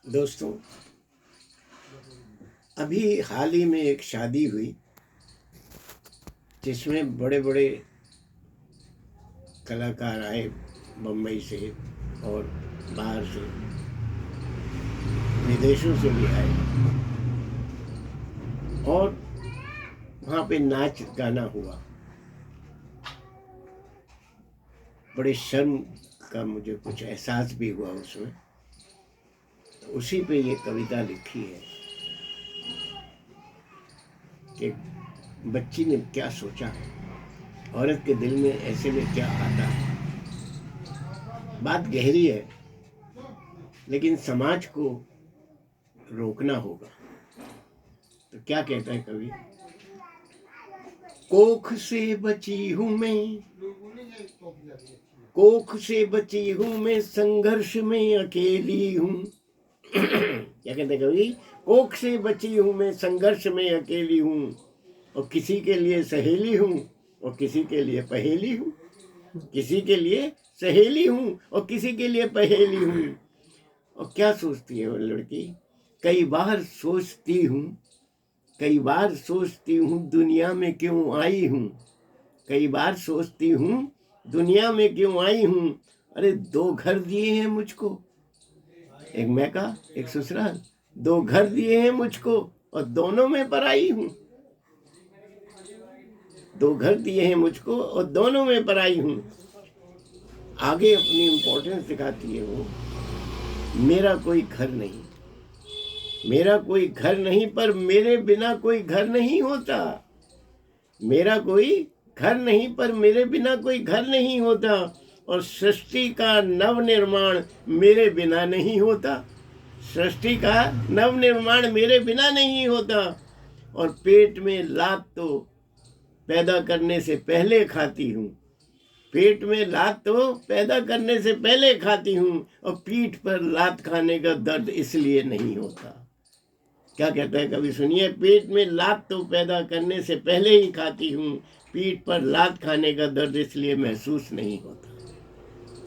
दोस्तों, अभी हाल ही में एक शादी हुई जिसमें बड़े बड़े कलाकार आए बम्बई से और बाहर से, विदेशों से भी आए और वहाँ पे नाच गाना हुआ। बड़े शर्म का मुझे कुछ एहसास भी हुआ उसमें। तो उसी पे ये कविता लिखी है कि बच्ची ने क्या सोचा, औरत के दिल में ऐसे में क्या आता है। बात गहरी है, लेकिन समाज को रोकना होगा। तो क्या कहता है कवि? कोख से बची हूं मैं, कोख से बची हूं मैं, संघर्ष में अकेली हूं। क्या कहते हैं कवि? कोख से बची हूं मैं, संघर्ष में अकेली हूं, और किसी के लिए सहेली हूं और किसी के लिए पहेली हूं। किसी के लिए सहेली हूं और किसी के लिए पहेली हूं। और क्या सोचती है वो लड़की? कई बार सोचती हूँ, कई बार सोचती हूँ दुनिया में क्यों आई हूँ। कई बार सोचती हूँ दुनिया में क्यों आई हूँ। अरे 2 घर दिए हैं मुझको, एक मैका एक ससुराल। 2 घर दिए हैं मुझको और दोनों में पराई हूँ। 2 घर दिए हैं मुझको और दोनों में पराई हूँ। आगे अपनी इम्पोर्टेंस दिखाती है वो। मेरा कोई घर नहीं, मेरा कोई घर नहीं, पर मेरे बिना कोई घर नहीं होता। मेरा कोई घर नहीं, पर मेरे बिना कोई घर नहीं होता। और सृष्टि का नव निर्माण मेरे बिना नहीं होता। सृष्टि का नव निर्माण मेरे बिना नहीं होता। और पेट में लात तो पैदा करने से पहले खाती हूँ। पेट में लात तो पैदा करने से पहले खाती हूँ, और पीठ पर लात खाने का दर्द इसलिए नहीं होता। क्या कहता है कभी सुनिए? पेट में लात तो पैदा करने से पहले ही खाती हूँ, पीठ पर लात खाने का दर्द इसलिए महसूस नहीं होता।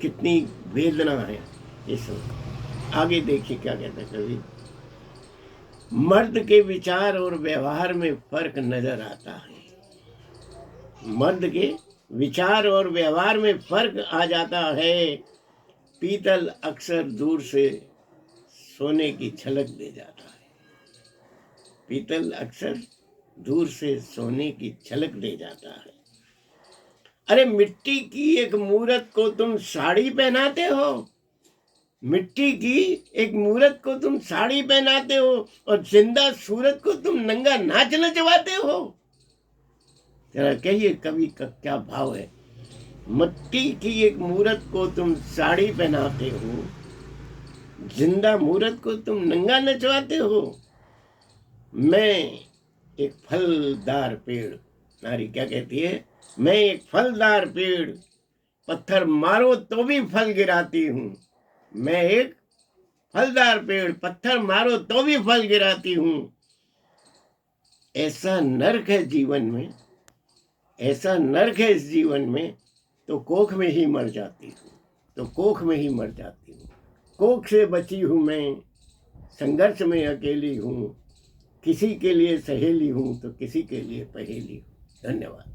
कितनी वेदना है इस वक्त। आगे देखिए क्या कहता है कवि। मर्द के विचार और व्यवहार में फर्क नजर आता है। मर्द के विचार और व्यवहार में फर्क आ जाता है। पीतल अक्सर दूर से सोने की झलक दे जाता है। पीतल अक्सर दूर से सोने की झलक दे जाता है। अरे मिट्टी की एक मूरत को तुम साड़ी पहनाते हो। मिट्टी की एक मूरत को तुम साड़ी पहनाते हो और जिंदा सूरत को तुम नंगा नाच नचवाते हो। जरा कहिए कवि का क्या भाव है। मिट्टी की एक मूरत को तुम साड़ी पहनाते हो, जिंदा मूरत को तुम नंगा नचवाते हो। मैं एक फलदार पेड़, नारी क्या कहती है? मैं एक फलदार पेड़, पत्थर मारो तो भी फल गिराती हूँ। मैं एक फलदार पेड़, पत्थर मारो तो भी फल गिराती हूँ। ऐसा नर्क है जीवन में, ऐसा नर्क है इस जीवन में, तो कोख में ही मर जाती हूँ। तो कोख में ही मर जाती हूँ। कोख से बची हूँ मैं, संघर्ष में अकेली हूँ, किसी के लिए सहेली हूँ तो किसी के लिए पहेली हूँ। धन्यवाद।